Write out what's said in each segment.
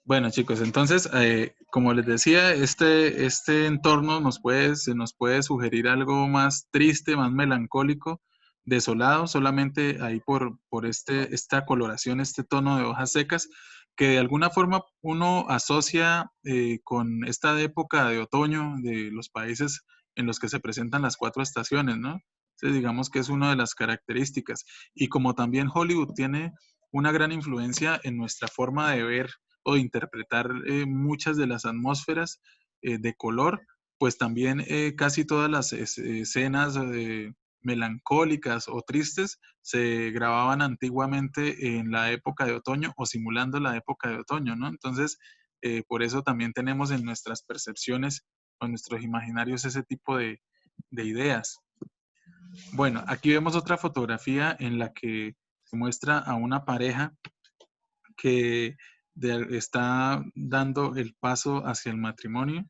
Bueno, chicos, entonces, como les decía, este entorno se nos puede sugerir algo más triste, más melancólico, desolado, solamente ahí por esta coloración, este tono de hojas secas, que de alguna forma uno asocia con esta época de otoño de los países en los que se presentan las cuatro estaciones, ¿no? Entonces, digamos que es una de las características. Y como también Hollywood tiene una gran influencia en nuestra forma de ver o de interpretar muchas de las atmósferas de color, pues también casi todas las escenas melancólicas o tristes se grababan antiguamente en la época de otoño o simulando la época de otoño, ¿no? Entonces, por eso también tenemos en nuestras percepciones o en nuestros imaginarios ese tipo de ideas. Bueno, aquí vemos otra fotografía en la que se muestra a una pareja que está dando el paso hacia el matrimonio.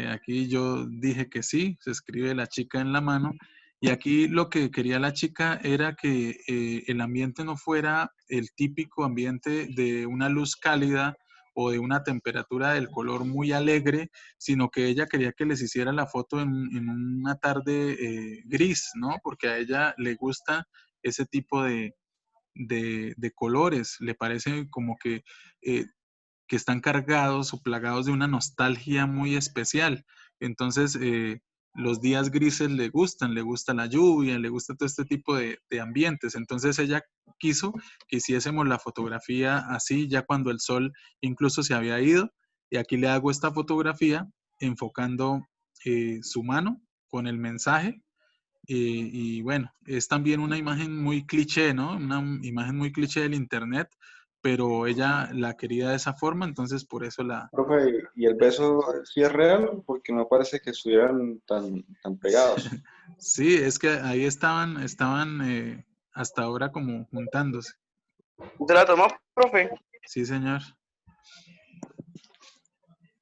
Aquí yo dije que sí, se escribe la chica en la mano. Y aquí lo que quería la chica era que el ambiente no fuera el típico ambiente de una luz cálida o de una temperatura del color muy alegre, sino que ella quería que les hiciera la foto en una tarde gris, ¿no? Porque a ella le gusta ese tipo de colores, le parece como eh, que están cargados o plagados de una nostalgia muy especial. Entonces, los días grises le gusta la lluvia, le gusta todo este tipo de ambientes. Entonces, ella quiso que hiciésemos la fotografía así, ya cuando el sol incluso se había ido. Y aquí le hago esta fotografía enfocando su mano con el mensaje y bueno, es también una imagen muy cliché, ¿no? Una imagen muy cliché del internet, pero ella la quería de esa forma, entonces por eso la... Profe, ¿y el beso sí es real? Porque no parece que estuvieran tan pegados. Sí, es que ahí estaban hasta ahora como juntándose. ¿Usted la tomó, profe? Sí, señor.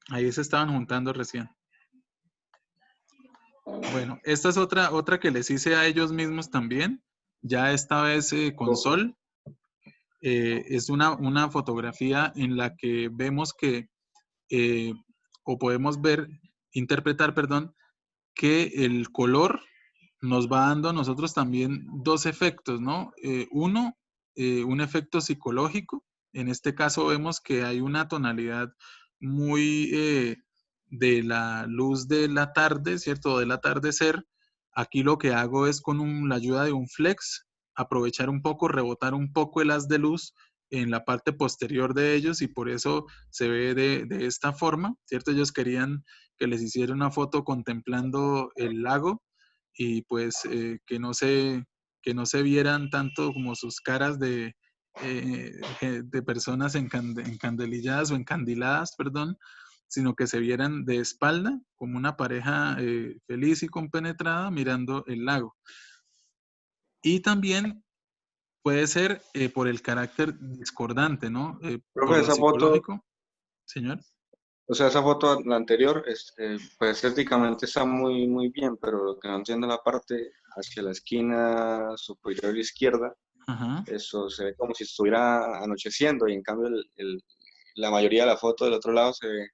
Ahí se estaban juntando recién. Bueno, esta es otra que les hice a ellos mismos también, ya esta vez con sol. Es una fotografía en la que vemos que eh, o podemos ver, interpretar, perdón, que el color nos va dando a nosotros también dos efectos, ¿no? Uno, un efecto psicológico. En este caso vemos que hay una tonalidad muy de la luz de la tarde, ¿cierto? Del atardecer. Aquí lo que hago es con la ayuda de un flex, aprovechar un poco, rebotar un poco el haz de luz en la parte posterior de ellos y por eso se ve de esta forma, ¿cierto? Ellos querían que les hiciera una foto contemplando el lago y pues que no se vieran tanto como sus caras de personas encandililladas o encandiladas, perdón, sino que se vieran de espalda como una pareja feliz y compenetrada mirando el lago. Y también puede ser por el carácter discordante, ¿no? Por Profe, lo esa foto, psicológico, señor. o sea, esa foto, la anterior, pues estéticamente está muy bien, pero lo que no entiendo la parte hacia la esquina superior izquierda, Ajá. eso se ve como si estuviera anocheciendo y en cambio la mayoría de la foto del otro lado se ve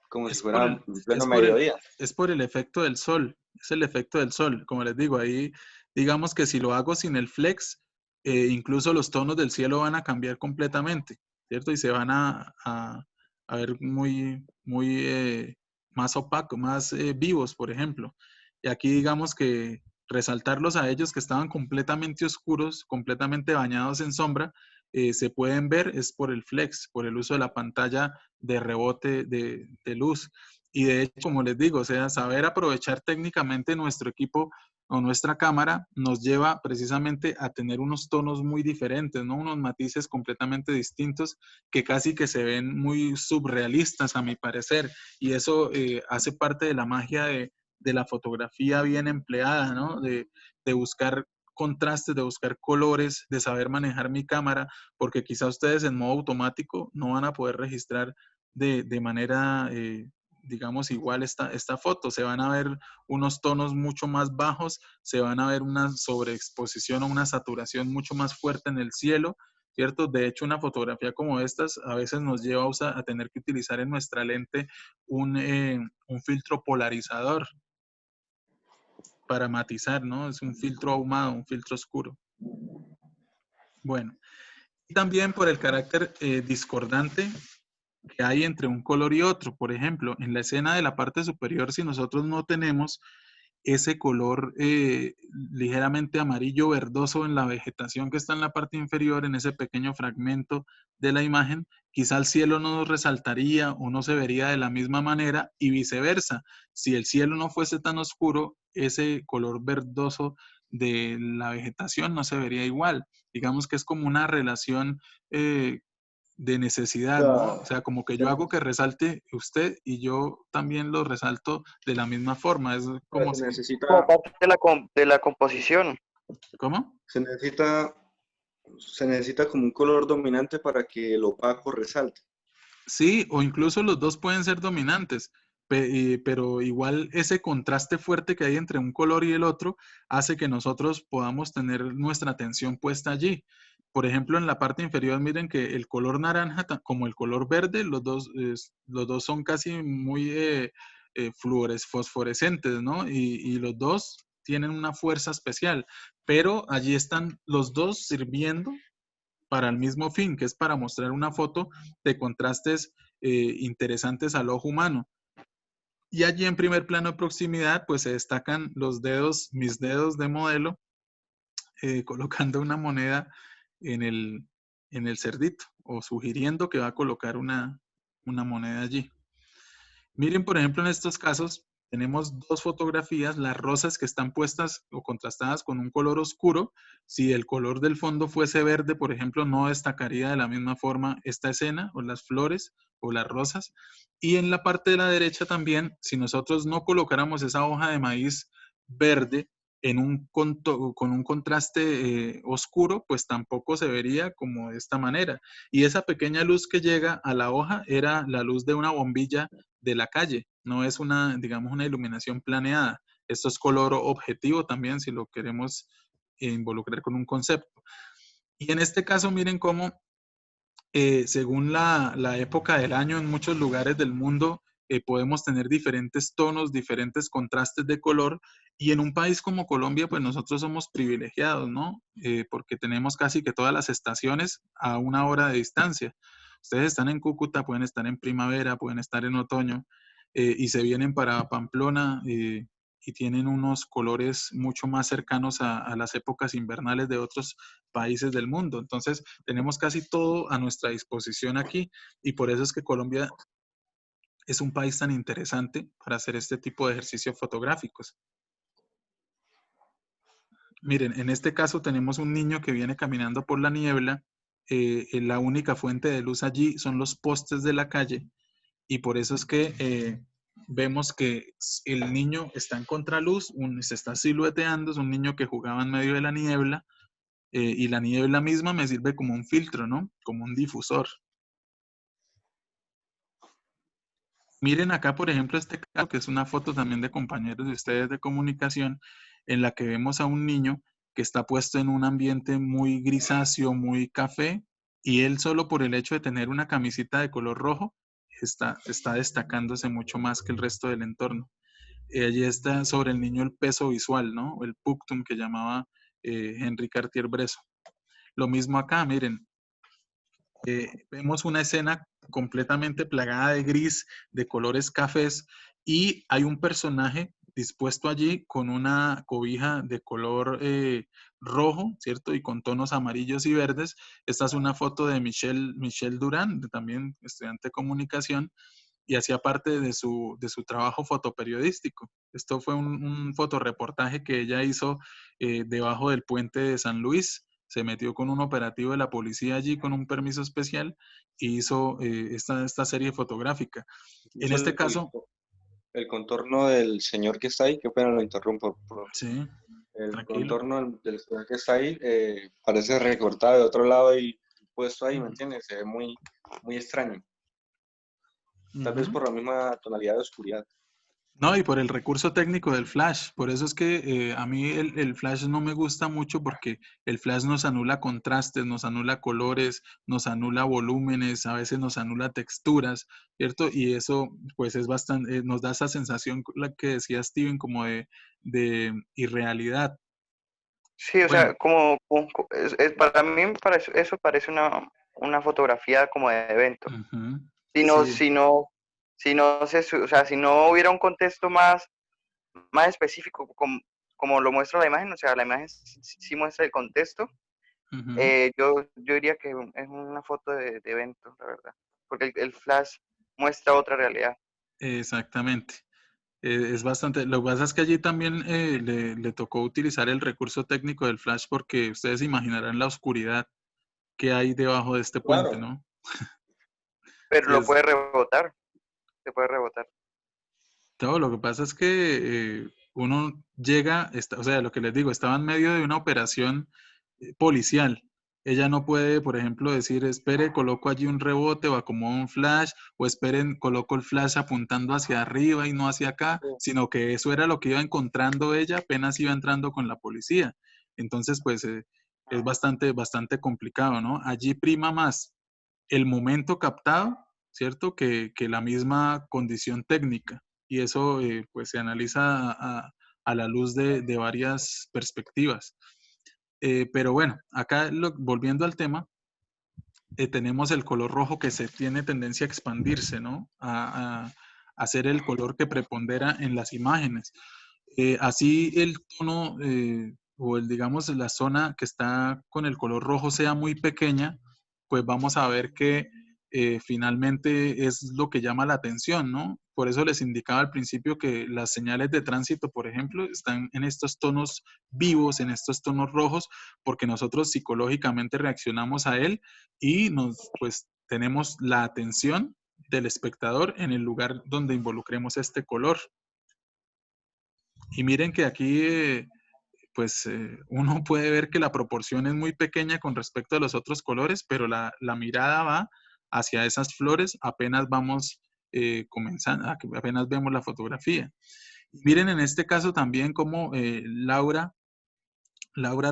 como si Es por fuera el, en pleno es por el, mediodía. es por el efecto del sol, es el efecto del sol. Como les digo, ahí digamos que si lo hago sin el flex, incluso los tonos del cielo van a cambiar completamente, ¿cierto? Y se van a ver muy más opacos, más vivos, por ejemplo. Y aquí digamos que resaltarlos a ellos que estaban completamente oscuros, completamente bañados en sombra, se pueden ver es por el flex, por el uso de la pantalla de rebote de luz. Y de hecho, como les digo, o sea, saber aprovechar técnicamente nuestro equipo o nuestra cámara nos lleva precisamente a tener unos tonos muy diferentes, ¿no? Unos matices completamente distintos que casi que se ven muy subrealistas a mi parecer. Y eso hace parte de la magia de la fotografía bien empleada, ¿no? De buscar contrastes, de buscar colores, de saber manejar mi cámara, porque quizá ustedes en modo automático no van a poder registrar de manera, digamos, igual esta foto. Se van a ver unos tonos mucho más bajos, se van a ver una sobreexposición o una saturación mucho más fuerte en el cielo, ¿cierto? De hecho, una fotografía como estas a veces nos lleva a tener que utilizar en nuestra lente un filtro polarizador para matizar, ¿no? Es un filtro ahumado, un filtro oscuro. Bueno, y también por el carácter discordante que hay entre un color y otro. Por ejemplo, en la escena de la parte superior, si nosotros no tenemos ese color ligeramente amarillo verdoso en la vegetación que está en la parte inferior, en ese pequeño fragmento de la imagen, quizá el cielo no resaltaría o no se vería de la misma manera y viceversa. Si el cielo no fuese tan oscuro, ese color verdoso de la vegetación no se vería igual. Digamos que es como una relación de necesidad, ¿no? O sea, como que yo hago que resalte usted y yo también lo resalto de la misma forma. Es como Se si... Como necesita, parte de la composición. ¿Cómo? se necesita, se necesita como un color dominante para que el opaco resalte. Sí, o incluso los dos pueden ser dominantes, pero igual ese contraste fuerte que hay entre un color y el otro hace que nosotros podamos tener nuestra atención puesta allí. Por ejemplo, en la parte inferior, miren que el color naranja, como el color verde, los dos son casi muy fosforescentes, ¿no? Y los dos tienen una fuerza especial, pero allí están los dos sirviendo para el mismo fin, que es para mostrar una foto de contrastes interesantes al ojo humano. Y allí en primer plano de proximidad, pues se destacan los dedos, mis dedos de modelo, colocando una moneda en en el cerdito o sugiriendo que va a colocar una moneda allí. Miren, por ejemplo, en estos casos tenemos dos fotografías, las rosas que están puestas o contrastadas con un color oscuro. Si el color del fondo fuese verde, por ejemplo, no destacaría de la misma forma esta escena o las flores o las rosas. Y en la parte de la derecha también, si nosotros no colocáramos esa hoja de maíz verde en con un contraste oscuro, pues tampoco se vería como de esta manera. Y esa pequeña luz que llega a la hoja era la luz de una bombilla de la calle, no es una, digamos, una iluminación planeada. Esto es color objetivo también, si lo queremos involucrar con un concepto. Y en este caso, miren cómo, según la época del año, en muchos lugares del mundo, podemos tener diferentes tonos, diferentes contrastes de color. Y en un país como Colombia, pues nosotros somos privilegiados, ¿no? Porque tenemos casi que todas las estaciones a una hora de distancia. Ustedes están en Cúcuta, pueden estar en primavera, pueden estar en otoño, y se vienen para Pamplona y tienen unos colores mucho más cercanos a las épocas invernales de otros países del mundo. Entonces, tenemos casi todo a nuestra disposición aquí y por eso es que Colombia es un país tan interesante para hacer este tipo de ejercicios fotográficos. Miren, en este caso tenemos un niño que viene caminando por la niebla. La única fuente de luz allí son los postes de la calle y por eso es que vemos que el niño está en contraluz, se está silueteando, es un niño que jugaba en medio de la niebla y la niebla misma me sirve como un filtro, ¿no? Como un difusor. Miren acá, por ejemplo, este caso, que es una foto también de compañeros de ustedes de comunicación, en la que vemos a un niño que está puesto en un ambiente muy grisáceo, muy café, y él solo por el hecho de tener una camisita de color rojo, está destacándose mucho más que el resto del entorno. Allí está sobre el niño el peso visual, ¿no? El punctum que llamaba Henri Cartier-Bresson. Lo mismo acá, miren, vemos una escena completamente plagada de gris, de colores cafés, y hay un personaje dispuesto allí con una cobija de color rojo, ¿cierto? Y con tonos amarillos y verdes. Esta es una foto de Michelle Durán, también estudiante de comunicación, y hacía parte de su trabajo fotoperiodístico. Esto fue un fotoreportaje que ella hizo debajo del puente de San Luis. Se metió con un operativo de la policía allí con un permiso especial y hizo esta serie fotográfica. En Incluso este caso, el contorno del señor que está ahí, qué pena lo interrumpo, sí, el tranquilo. contorno del señor que está ahí parece recortado de otro lado y puesto ahí, ¿me entiendes? Se ve muy extraño, tal vez Ujú. por la misma tonalidad de oscuridad. No, y por el recurso técnico del flash. Por eso es que a mí el flash no me gusta mucho porque el flash nos anula contrastes, nos anula colores, nos anula volúmenes, a veces nos anula texturas, ¿cierto? Y eso pues es bastante, nos da esa sensación la que decía Steven como de irrealidad. Sí, o Bueno, sea, para mí eso parece una fotografía como de evento. ujú, Si no, sí, si no, o sea, si no hubiera un contexto más específico, como lo muestra la imagen, o sea, la imagen sí muestra el contexto, ujú, yo diría que es una foto de evento, la verdad, porque el flash muestra otra realidad. exactamente. Es bastante. Lo que pasa es que allí también le tocó utilizar el recurso técnico del flash porque ustedes imaginarán la oscuridad que hay debajo de este puente, Claro. ¿no? Pero Sí, lo puede rebotar, se puede rebotar. todo. Lo que pasa es que uno llega, o sea, lo que les digo, estaba en medio de una operación policial. Ella no puede, por ejemplo, decir, espere, coloco allí un rebote o acomodo un flash, o esperen, coloco el flash apuntando hacia arriba y no hacia acá, Sí. sino que eso era lo que iba encontrando ella apenas iba entrando con la policía. Entonces, pues es bastante, bastante complicado, ¿no? Allí prima más el momento captado, ¿cierto? Que la misma condición técnica. Y eso pues se analiza a la luz de varias perspectivas. Pero bueno, acá volviendo al tema, tenemos el color rojo que se tiene tendencia a expandirse, ¿no? A ser el color que prepondera en las imágenes. Así el tono o el, digamos, la zona que está con el color rojo sea muy pequeña, pues vamos a ver que finalmente es lo que llama la atención, ¿no? Por eso les indicaba al principio que las señales de tránsito, por ejemplo, están en estos tonos vivos, en estos tonos rojos, porque nosotros psicológicamente reaccionamos a él y pues, tenemos la atención del espectador en el lugar donde involucremos este color. Y miren que aquí, pues uno puede ver que la proporción es muy pequeña con respecto a los otros colores, pero la mirada va hacia esas flores apenas vamos comenzando, apenas vemos la fotografía. Y miren en este caso también como Laura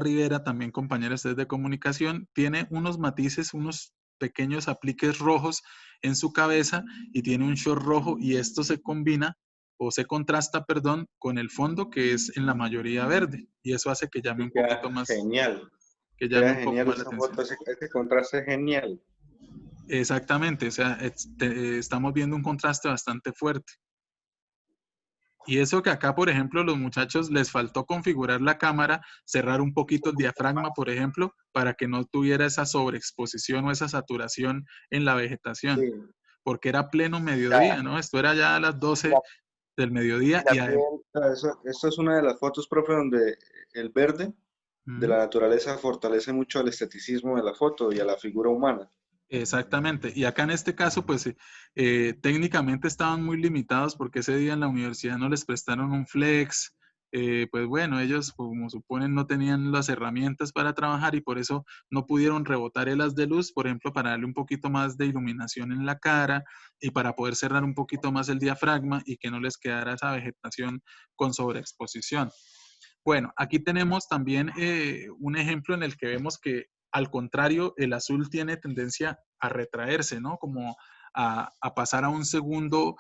Rivera, también compañera ustedes de comunicación, tiene unos matices, unos pequeños apliques rojos en su cabeza y tiene un short rojo y esto se combina o se contrasta, perdón, con el fondo que es en la mayoría verde y eso hace Y queda genial. que llame Queda un poco genial más la esa atención. foto, ese contraste es genial. Exactamente, o sea, estamos viendo un contraste bastante fuerte. Y eso que acá, por ejemplo, los muchachos les faltó configurar la cámara, cerrar un poquito el diafragma, por ejemplo, para que no tuviera esa sobreexposición o esa saturación en la vegetación, Sí. porque era pleno La, mediodía, ¿no? Esto era ya a las 12 la, del y mediodía la piel, Esta es una de las fotos, profe, donde el verde de la naturaleza fortalece mucho al esteticismo de la foto y a la figura humana. Exactamente. Y acá en este caso, pues técnicamente estaban muy limitados porque ese día en la universidad no les prestaron un flex. Pues bueno, ellos, como suponen, no tenían las herramientas para trabajar y por eso no pudieron rebotar el haz de luz, por ejemplo, para darle un poquito más de iluminación en la cara y para poder cerrar un poquito más el diafragma y que no les quedara esa vegetación con sobreexposición. Bueno, aquí tenemos también un ejemplo en el que vemos que al contrario, el azul tiene tendencia a retraerse, ¿no? Como a pasar a un segundo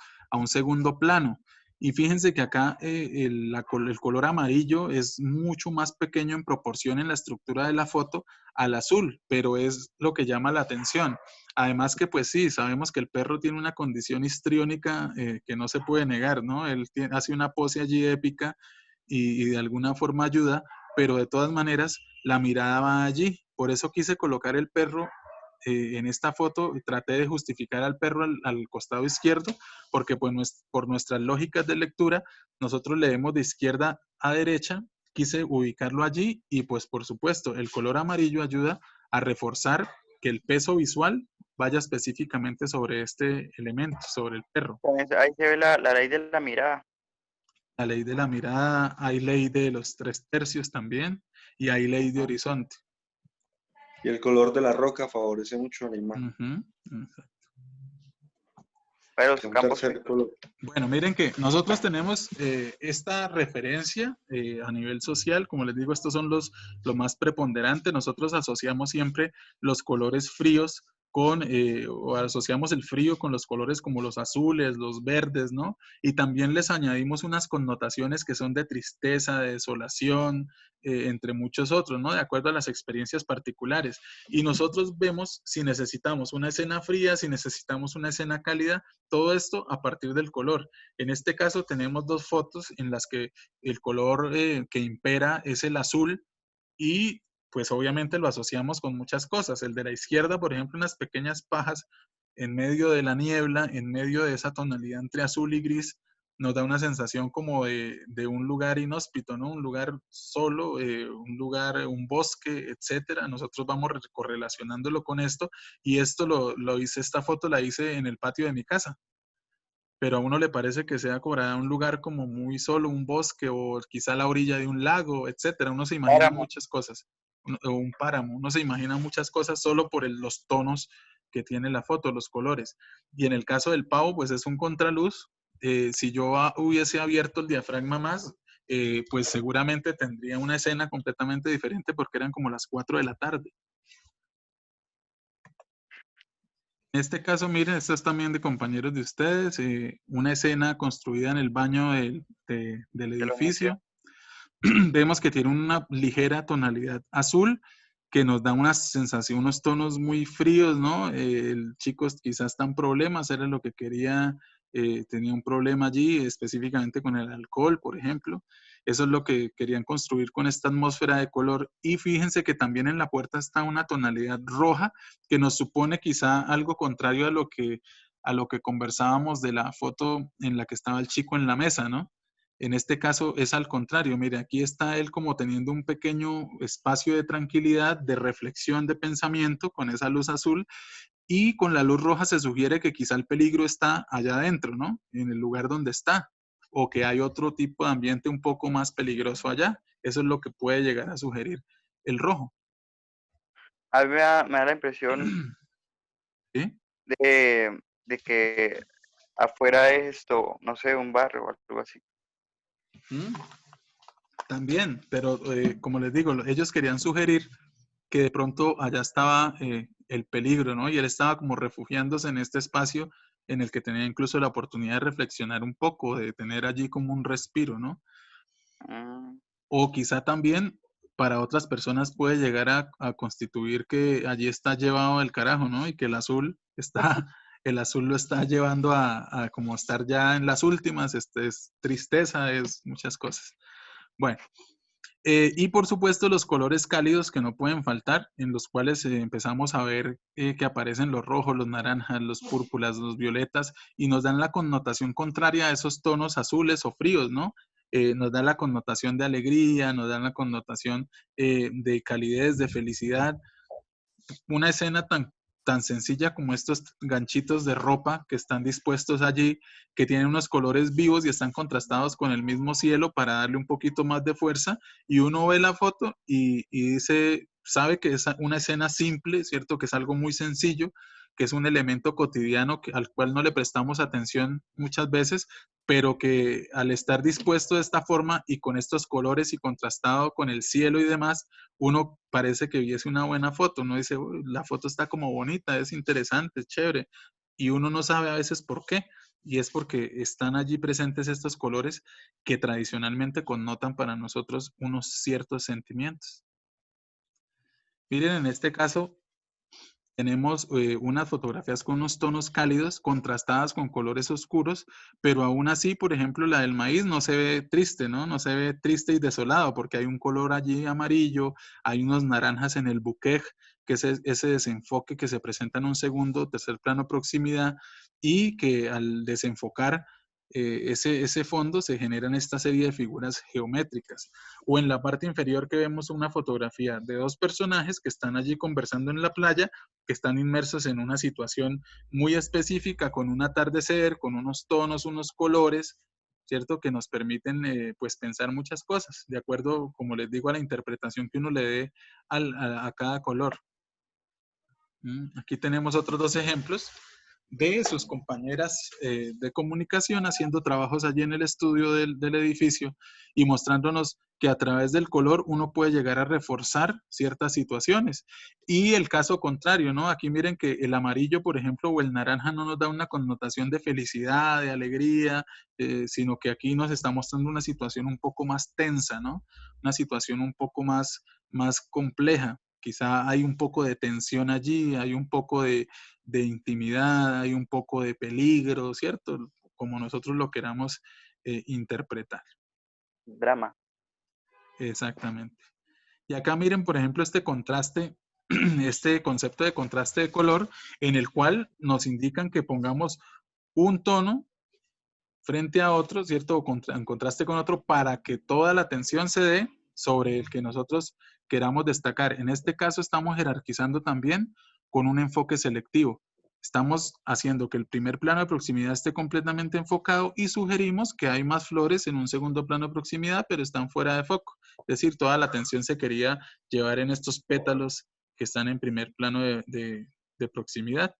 plano. Y fíjense que acá el color amarillo es mucho más pequeño en proporción en la estructura de la foto al azul, pero es lo que llama la atención. Además que pues sí, sabemos que el perro tiene una condición histriónica que no se puede negar, ¿no? Él hace una pose allí épica y de alguna forma ayuda, pero de todas maneras la mirada va allí. Por eso quise colocar el perro en esta foto, traté de justificar al perro al costado izquierdo, porque pues por nuestras lógicas de lectura, nosotros leemos de izquierda a derecha, quise ubicarlo allí y pues por supuesto el color amarillo ayuda a reforzar que el peso visual vaya específicamente sobre este elemento, sobre el perro. ahí se ve la ley de la mirada. La ley de la mirada, hay ley de los 3/3 también y hay ley de Ujú. horizonte. Y el color de la roca favorece mucho a la imagen. Ujú. para los Un campos tercer color. Bueno, miren que nosotros tenemos esta referencia a nivel social, como les digo, estos son los más preponderantes. Nosotros asociamos siempre los colores fríos o asociamos el frío con los colores como los azules, los verdes, ¿no? Y también les añadimos unas connotaciones que son de tristeza, de desolación, entre muchos otros, ¿no? De acuerdo a las experiencias particulares. Y nosotros vemos si necesitamos una escena fría, si necesitamos una escena cálida, todo esto a partir del color. En este caso tenemos dos fotos en las que el color que impera es el azul y pues obviamente lo asociamos con muchas cosas. El de la izquierda, por ejemplo, unas pequeñas pajas en medio de la niebla, en medio de esa tonalidad entre azul y gris, nos da una sensación como de un lugar inhóspito, ¿no? Un lugar solo, un lugar, un bosque, etcétera. Nosotros vamos correlacionándolo con esto y esto lo hice, esta foto la hice en el patio de mi casa, pero a uno le parece que sea como un lugar como muy solo, un bosque o quizá la orilla de un lago, etcétera. Uno se imagina páramo. muchas cosas, o un páramo, uno se imagina muchas cosas solo por los tonos que tiene la foto, los colores. Y en el caso del pavo, pues es un contraluz. Si yo hubiese abierto el diafragma más, pues seguramente tendría una escena completamente diferente porque eran como las 4 de la tarde. En este caso, miren, esto es también de compañeros de ustedes, una escena construida en el baño del De la universidad. edificio. Vemos que tiene una ligera tonalidad azul que nos da una sensación, unos tonos muy fríos, ¿no? El chico quizás está en problemas, era lo que quería, tenía un problema allí, específicamente con el alcohol, por ejemplo. Eso es lo que querían construir con esta atmósfera de color. Y fíjense que también en la puerta está una tonalidad roja que nos supone quizá algo contrario a lo que conversábamos de la foto en la que estaba el chico en la mesa, ¿no? En este caso es al contrario, mire, aquí está él como teniendo un pequeño espacio de tranquilidad, de reflexión, de pensamiento con esa luz azul y con la luz roja se sugiere que quizá el peligro está allá adentro, ¿no? En el lugar donde está o que hay otro tipo de ambiente un poco más peligroso allá. Eso es lo que puede llegar a sugerir el rojo. A mí me da la impresión ¿Sí? de que afuera es esto, no sé, un barrio o algo así. ¿Mm? También, pero como les digo, ellos querían sugerir que de pronto allá estaba el peligro, ¿no? Y él estaba como refugiándose en este espacio en el que tenía incluso la oportunidad de reflexionar un poco, de tener allí como un respiro, ¿no? Mm, O quizá también para otras personas puede llegar a constituir que allí está llevado el carajo, ¿no? Y que el azul está, el azul lo está llevando a como estar ya en las últimas, este, es tristeza, es muchas cosas. Bueno, y por supuesto los colores cálidos que no pueden faltar, en los cuales empezamos a ver que aparecen los rojos, los naranjas, los púrpuras, los violetas, y nos dan la connotación contraria a esos tonos azules o fríos, ¿no? Nos dan la connotación de alegría, nos dan la connotación de calidez, de felicidad. Una escena tan sencilla como estos ganchitos de ropa que están dispuestos allí, que tienen unos colores vivos y están contrastados con el mismo cielo para darle un poquito más de fuerza. Y uno ve la foto y dice, sabe que es una escena simple, ¿cierto? Que es algo muy sencillo, que es un elemento cotidiano al cual no le prestamos atención muchas veces, pero que al estar dispuesto de esta forma y con estos colores y contrastado con el cielo y demás, uno parece que viese una buena foto, uno dice, "Uy, la foto está como bonita, es interesante, es chévere", y uno no sabe a veces por qué, y es porque están allí presentes estos colores que tradicionalmente connotan para nosotros unos ciertos sentimientos. Miren, en este caso tenemos unas fotografías con unos tonos cálidos contrastadas con colores oscuros, pero aún así, por ejemplo, la del maíz no se ve triste, ¿no? No se ve triste y desolado porque hay un color allí amarillo, hay unos naranjas en el bouquet, que es ese desenfoque que se presenta en un segundo, tercer plano proximidad y que al desenfocar ese fondo se generan esta serie de figuras geométricas. O en la parte inferior que vemos una fotografía de dos personajes que están allí conversando en la playa, que están inmersos en una situación muy específica, con un atardecer, con unos tonos, unos colores, ¿cierto? Que nos permiten pues pensar muchas cosas, de acuerdo, como les digo, a la interpretación que uno le dé a cada color. Aquí tenemos otros dos ejemplos. de sus compañeras de comunicación haciendo trabajos allí en el estudio del edificio y mostrándonos que a través del color uno puede llegar a reforzar ciertas situaciones. Y el caso contrario, ¿no? Aquí miren que el amarillo, por ejemplo, o el naranja no nos da una connotación de felicidad, de alegría, sino que aquí nos está mostrando una situación un poco más tensa, ¿no? Una situación un poco más compleja. Quizá hay un poco de tensión allí, hay un poco de intimidad, hay un poco de peligro, ¿cierto? Como nosotros lo queramos interpretar. Drama. Exactamente. Y acá miren, por ejemplo, este contraste, este concepto de contraste de color, en el cual nos indican que pongamos un tono frente a otro, ¿cierto? O en contraste con otro, para que toda la atención se dé sobre el que nosotros queramos destacar. En este caso estamos jerarquizando también con un enfoque selectivo. Estamos haciendo que el primer plano de proximidad esté completamente enfocado y sugerimos que hay más flores en un segundo plano de proximidad, pero están fuera de foco. Es decir, toda la atención se quería llevar en estos pétalos que están en primer plano de proximidad.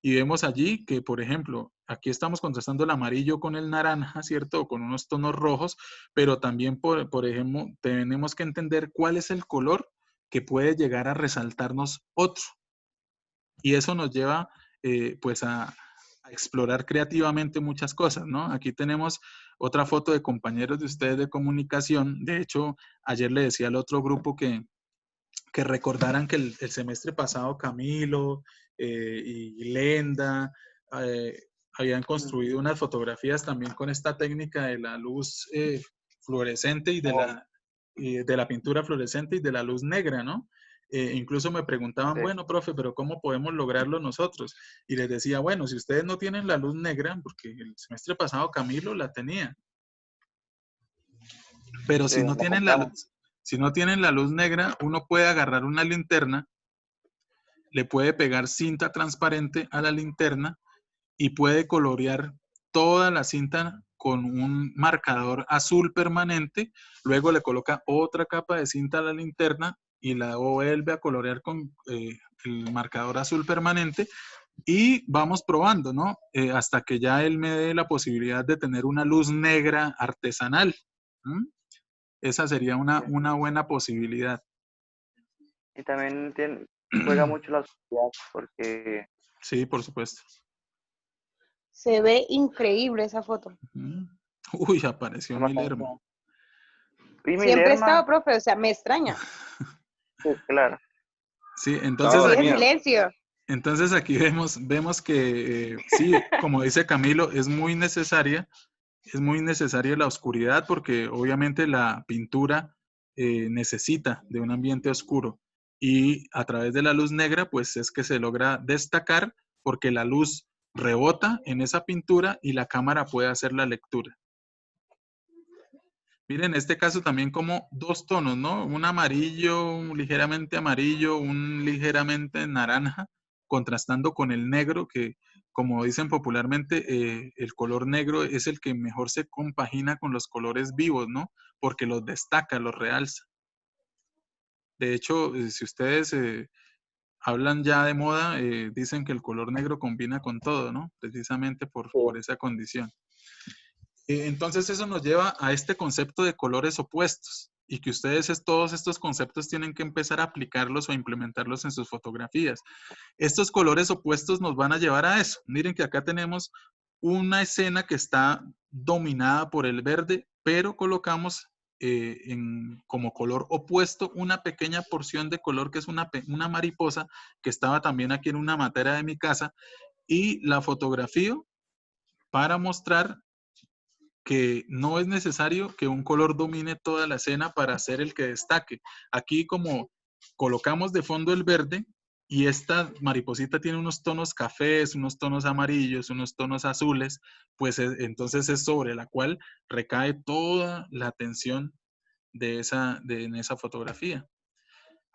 Y vemos allí que, por ejemplo, aquí estamos contrastando el amarillo con el naranja, ¿cierto? O con unos tonos rojos, pero también, por ejemplo, tenemos que entender cuál es el color que puede llegar a resaltarnos otro. Y eso nos lleva, pues, a explorar creativamente muchas cosas, ¿no? Aquí tenemos otra foto de compañeros de ustedes de comunicación. De hecho, ayer le decía al otro grupo que recordaran que el semestre pasado Camilo y Lenda habían construido unas fotografías también con esta técnica de la luz fluorescente y de la pintura fluorescente y de la luz negra, ¿no? Incluso me preguntaban, Sí. bueno, profe, pero ¿cómo podemos lograrlo nosotros? Y les decía, bueno, si ustedes no tienen la luz negra, porque el semestre pasado Camilo la tenía, pero Sí, si no la tienen la compramos. luz, si no tienen la luz negra, uno puede agarrar una linterna, le puede pegar cinta transparente a la linterna y puede colorear toda la cinta con un marcador azul permanente, luego le coloca otra capa de cinta a la linterna y la vuelve a colorear con el marcador azul permanente y vamos probando, ¿no? Hasta que ya él me dé la posibilidad de tener una luz negra artesanal. ¿Mm? Esa sería una buena posibilidad. Y también juega mucho la oscuridad porque Sí, por supuesto. Se ve increíble esa foto. Uy, apareció toma Milermo. Y Siempre he Milerma, estado, profe, o sea, me extraña. sí, claro. Sí, entonces No, Sigue en mía. silencio. entonces aquí vemos que sí, como dice Camilo, es muy necesaria la oscuridad porque obviamente la pintura necesita de un ambiente oscuro y a través de la luz negra pues es que se logra destacar porque la luz rebota en esa pintura y la cámara puede hacer la lectura. Miren, en este caso también como dos tonos, ¿no? Un amarillo, un ligeramente amarillo, un ligeramente naranja, contrastando con el negro, que como dicen popularmente, el color negro es el que mejor se compagina con los colores vivos, ¿no? Porque los destaca, los realza. De hecho, si ustedes hablan ya de moda, dicen que el color negro combina con todo, ¿no? Precisamente por esa condición. Entonces eso nos lleva a este concepto de colores opuestos y que ustedes todos estos conceptos tienen que empezar a aplicarlos o a implementarlos en sus fotografías. Estos colores opuestos nos van a llevar a eso. Miren que acá tenemos una escena que está dominada por el verde, pero colocamos como color opuesto una pequeña porción de color que es una mariposa que estaba también aquí en una matera de mi casa y la fotografío para mostrar que no es necesario que un color domine toda la escena para ser el que destaque. Aquí como colocamos de fondo el verde y esta mariposita tiene unos tonos cafés, unos tonos amarillos, unos tonos azules, pues entonces es sobre la cual recae toda la atención en esa fotografía.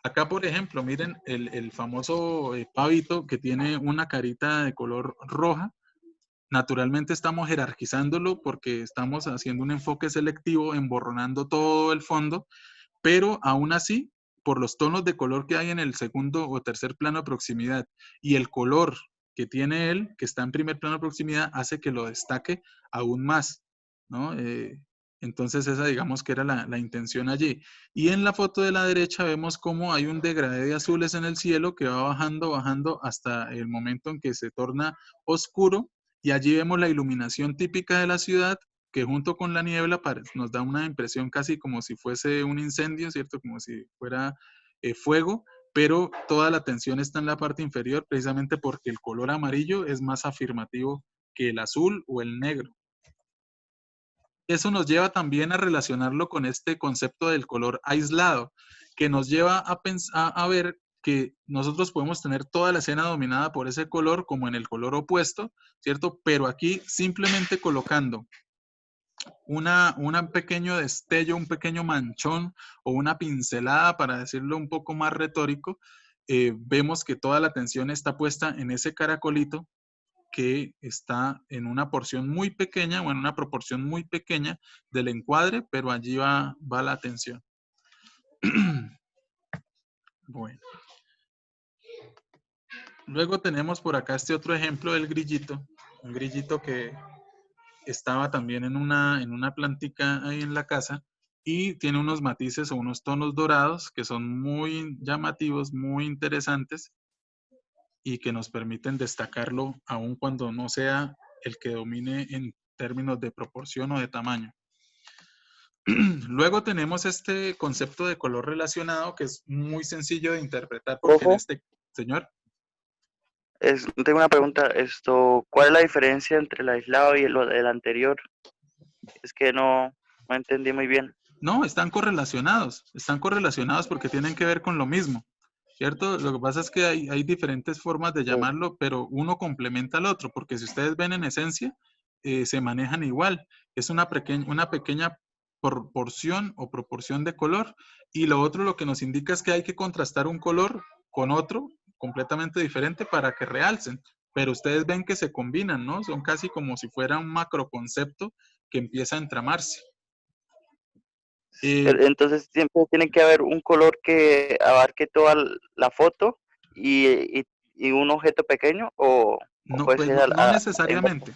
Acá, por ejemplo, miren el famoso pavito que tiene una carita de color roja. Naturalmente estamos jerarquizándolo porque estamos haciendo un enfoque selectivo, emborronando todo el fondo, pero aún así, por los tonos de color que hay en el segundo o tercer plano de proximidad y el color que tiene él, que está en primer plano de proximidad, hace que lo destaque aún más, ¿no? Entonces esa digamos que era la intención allí. Y en la foto de la derecha vemos cómo hay un degradé de azules en el cielo que va bajando, bajando hasta el momento en que se torna oscuro, y allí vemos la iluminación típica de la ciudad, que junto con la niebla nos da una impresión casi como si fuese un incendio, ¿cierto? Como si fuera fuego, pero toda la atención está en la parte inferior precisamente porque el color amarillo es más afirmativo que el azul o el negro. Eso nos lleva también a relacionarlo con este concepto del color aislado, que nos lleva a ver que nosotros podemos tener toda la escena dominada por ese color como en el color opuesto, ¿cierto? Pero aquí simplemente colocando un pequeño destello, un pequeño manchón o una pincelada, para decirlo un poco más retórico, vemos que toda la atención está puesta en ese caracolito que está en una porción muy pequeña o en una proporción muy pequeña del encuadre, pero allí va la atención. Bueno. Luego tenemos por acá este otro ejemplo del grillito, un grillito que estaba también en una plantica ahí en la casa y tiene unos matices o unos tonos dorados que son muy llamativos, muy interesantes y que nos permiten destacarlo aun cuando no sea el que domine en términos de proporción o de tamaño. Luego tenemos este concepto de color relacionado que es muy sencillo de interpretar porque en Ojo. este, señor. Tengo una pregunta, ¿cuál es la diferencia entre el aislado y el anterior? Es que no entendí muy bien. No, están correlacionados porque tienen que ver con lo mismo, ¿cierto? Lo que pasa es que hay diferentes formas de llamarlo, pero uno complementa al otro, porque si ustedes ven en esencia, se manejan igual. Es una pequeña porción o proporción de color, y lo otro lo que nos indica es que hay que contrastar un color con otro completamente diferente para que realcen, pero ustedes ven que se combinan, ¿no? Son casi como si fuera un macroconcepto que empieza a entramarse. Entonces siempre tiene que haber un color que abarque toda la foto y un objeto pequeño o No, puede pues ser no, no inverso. necesariamente,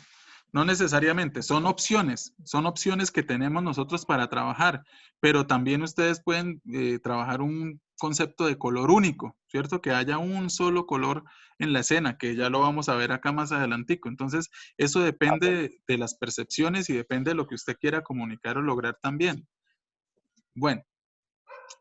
no necesariamente, son opciones que tenemos nosotros para trabajar, pero también ustedes pueden trabajar un concepto de color único, ¿cierto? Que haya un solo color en la escena, que ya lo vamos a ver acá más adelantico. Entonces, eso depende de las percepciones y depende de lo que usted quiera comunicar o lograr también. Bueno.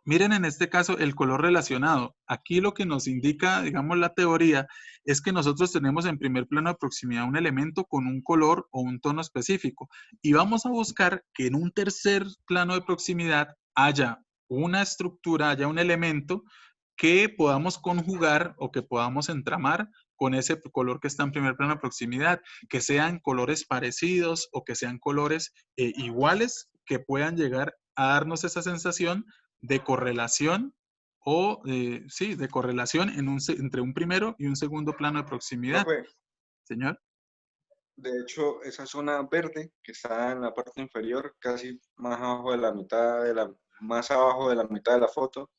Miren en este caso el color relacionado. Aquí lo que nos indica, digamos, la teoría es que nosotros tenemos en primer plano de proximidad un elemento con un color o un tono específico y vamos a buscar que en un tercer plano de proximidad haya una estructura, haya un elemento que podamos conjugar o que podamos entramar con ese color que está en primer plano de proximidad, que sean colores parecidos o que sean colores iguales que puedan llegar a darnos esa sensación de correlación o, sí, de correlación entre un primero y un segundo plano de proximidad. Profe, Señor. de hecho, esa zona verde que está en la parte inferior, casi más abajo de la mitad más abajo de la mitad de la foto,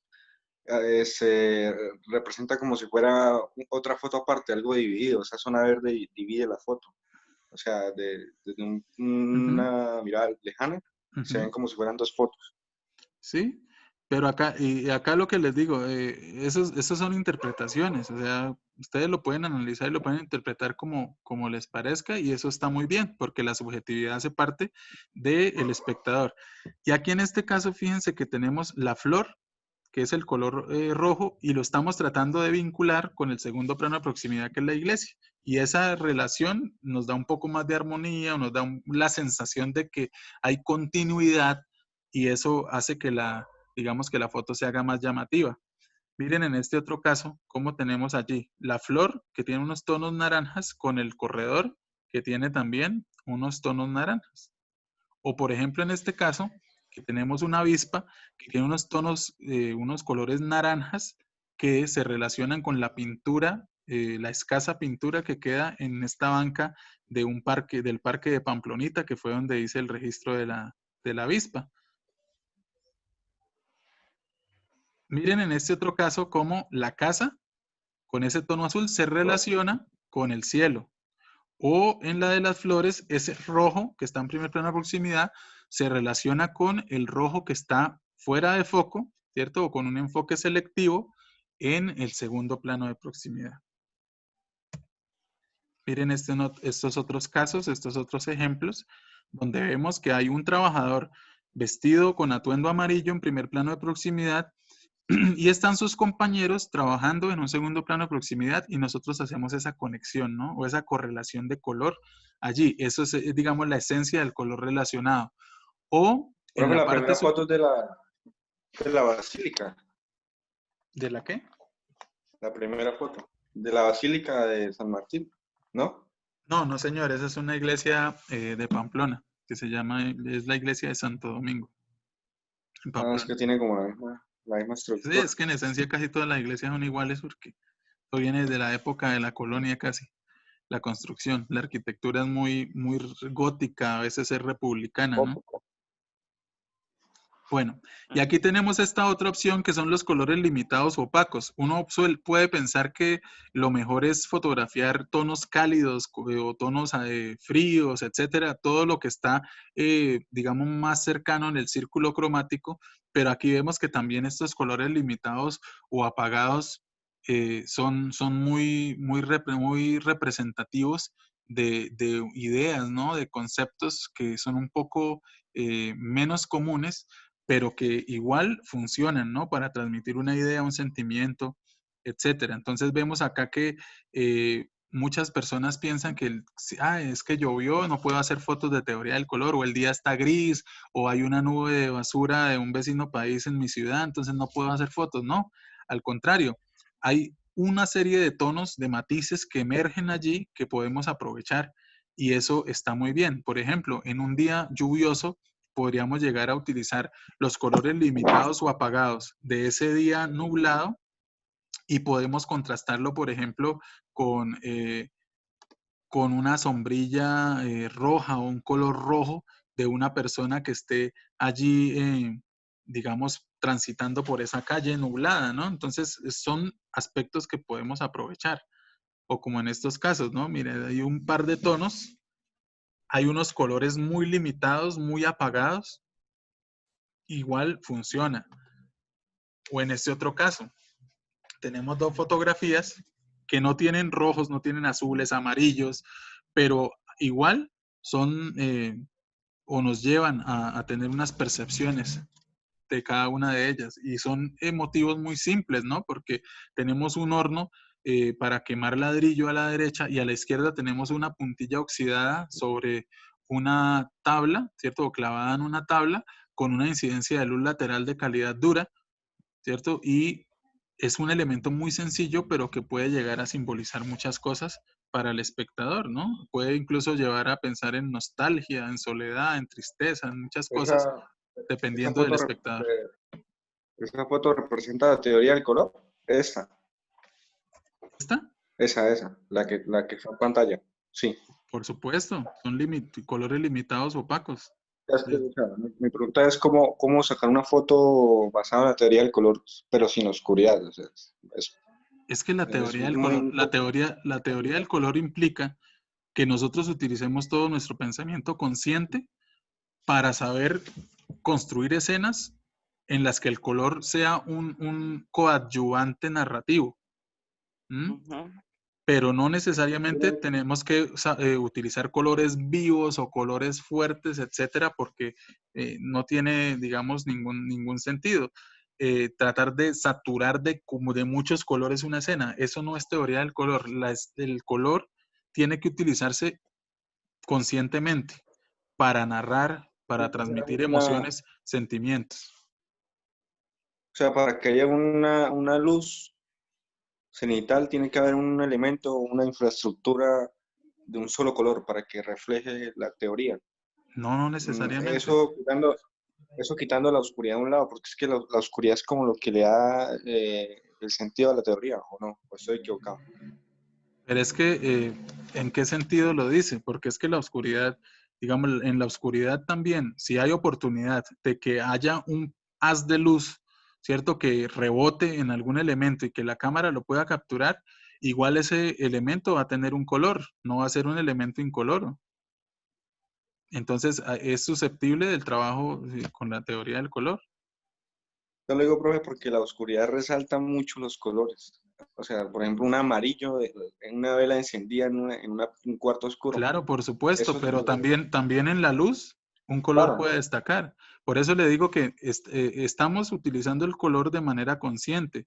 se representa como si fuera otra foto aparte, algo dividido. Esa zona verde divide la foto. O sea, desde una mirada lejana, se ven como si fueran dos fotos. Sí, pero acá lo que les digo, esos son interpretaciones, o sea, ustedes lo pueden analizar y lo pueden interpretar como les parezca y eso está muy bien, porque la subjetividad hace parte del espectador. Y aquí en este caso, fíjense que tenemos la flor, que es el color rojo, y lo estamos tratando de vincular con el segundo plano de proximidad, que es la iglesia. Y esa relación nos da un poco más de armonía, o nos da la sensación de que hay continuidad y eso hace que digamos que la foto se haga más llamativa. Miren en este otro caso cómo tenemos allí la flor que tiene unos tonos naranjas con el corredor que tiene también unos tonos naranjas. O por ejemplo en este caso que tenemos una avispa que tiene unos tonos, unos colores naranjas que se relacionan con la pintura, la escasa pintura que queda en esta banca de del parque de Pamplonita, que fue donde hice el registro de la avispa. Miren en este otro caso cómo la casa con ese tono azul se relaciona con el cielo. O en la de las flores, ese rojo que está en primer plano de proximidad se relaciona con el rojo que está fuera de foco, ¿cierto? O con un enfoque selectivo en el segundo plano de proximidad. Miren estos otros casos, estos otros ejemplos, donde vemos que hay un trabajador vestido con atuendo amarillo en primer plano de proximidad y están sus compañeros trabajando en un segundo plano de proximidad y nosotros hacemos esa conexión, ¿no? O esa correlación de color allí. Eso es, digamos, la esencia del color relacionado. O en Profe, la la parte primera foto es de la basílica. ¿De la qué? La primera foto. De la basílica de San Martín, ¿no? No, no, señor, esa es una iglesia de Pamplona, que se llama, es la iglesia de Santo Domingo, en Ah, es Pamplona. que tiene como la misma Sí, estructura. es que en esencia casi todas las iglesias son iguales porque esto viene de la época de la colonia casi. La construcción, la arquitectura es muy gótica, a veces es republicana, ¿no? Bueno, y aquí tenemos esta otra opción que son los colores limitados o opacos. Uno puede pensar que lo mejor es fotografiar tonos cálidos o tonos fríos, etcétera, todo lo que está, digamos, más cercano en el círculo cromático, pero aquí vemos que también estos colores limitados o apagados son muy representativos de ideas, ¿no? De conceptos que son un poco menos comunes, pero que igual funcionan, ¿no? Para transmitir una idea, un sentimiento, etcétera. Entonces vemos acá que muchas personas piensan que, es que llovió, no puedo hacer fotos de teoría del color, o el día está gris, o hay una nube de basura de un vecino país en mi ciudad, entonces no puedo hacer fotos. No, al contrario, hay una serie de tonos, de matices que emergen allí que podemos aprovechar y eso está muy bien. Por ejemplo, en un día lluvioso, podríamos llegar a utilizar los colores limitados o apagados de ese día nublado y podemos contrastarlo, por ejemplo, con una sombrilla roja o un color rojo de una persona que esté allí, digamos, transitando por esa calle nublada, ¿no? Entonces, son aspectos que podemos aprovechar. O como en estos casos, ¿no? Mire, hay un par de tonos, hay unos colores muy limitados, muy apagados, igual funciona. O en este otro caso, tenemos dos fotografías que no tienen rojos, no tienen azules, amarillos, pero igual son o nos llevan a tener unas percepciones de cada una de ellas. Y son motivos muy simples, ¿no? Porque tenemos un horno para quemar ladrillo a la derecha y a la izquierda tenemos una puntilla oxidada sobre una tabla, ¿cierto? O clavada en una tabla con una incidencia de luz lateral de calidad dura, ¿cierto? Y es un elemento muy sencillo, pero que puede llegar a simbolizar muchas cosas para el espectador, ¿no? Puede incluso llevar a pensar en nostalgia, en soledad, en tristeza, en muchas cosas, Esa, esa dependiendo del foto, espectador. esa foto representa la teoría del color. ¿Está? La que está en pantalla. Sí. Por supuesto, son colores limitados opacos. Es que, o sea, mi pregunta es cómo sacar una foto basada en la teoría del color, pero sin oscuridad. O sea, Es que la es teoría del color, muy... la teoría del color implica que nosotros utilicemos todo nuestro pensamiento consciente para saber construir escenas en las que el color sea un coadyuvante narrativo. ¿Mm? Pero no necesariamente tenemos que utilizar colores vivos o colores fuertes, etcétera, porque no tiene, digamos, ningún sentido. Tratar de saturar como de muchos colores una escena, eso no es teoría del color. El color tiene que utilizarse conscientemente para narrar, para transmitir O emociones, sentimientos. sea, para que haya una luz cenital tiene que haber un elemento, una infraestructura de un solo color para que refleje la teoría. No, no necesariamente. Eso quitando la oscuridad de un lado, porque es que la oscuridad es como lo que le da el sentido a la teoría, ¿o no? ¿O estoy equivocado? Pero es que, ¿en qué sentido lo dice? Porque es que la oscuridad, digamos, en la oscuridad también, si hay oportunidad de que haya un haz de luz, ¿cierto? Que rebote en algún elemento y que la cámara lo pueda capturar, igual ese elemento va a tener un color, no va a ser un elemento incoloro. Entonces, es susceptible del trabajo con la teoría del color. Yo lo digo, profe, porque la oscuridad resalta mucho los colores. O sea, por ejemplo, un amarillo en una vela encendida un cuarto oscuro. Claro, por supuesto, Eso es pero también en la luz un color claro. puede destacar. Por eso le digo que estamos utilizando el color de manera consciente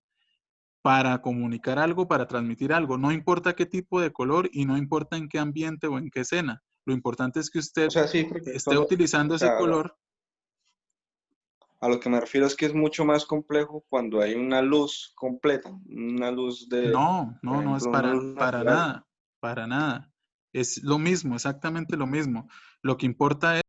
para comunicar algo, para transmitir algo. No importa qué tipo de color y no importa en qué ambiente o en qué escena. Lo importante es que usted O sea, sí, porque esté o utilizando ese sea, color. a lo que me refiero es que es mucho más complejo cuando hay una luz completa, una luz No, por no es ejemplo, una luz para natural. nada, para nada. Es lo mismo, exactamente lo mismo. Lo que importa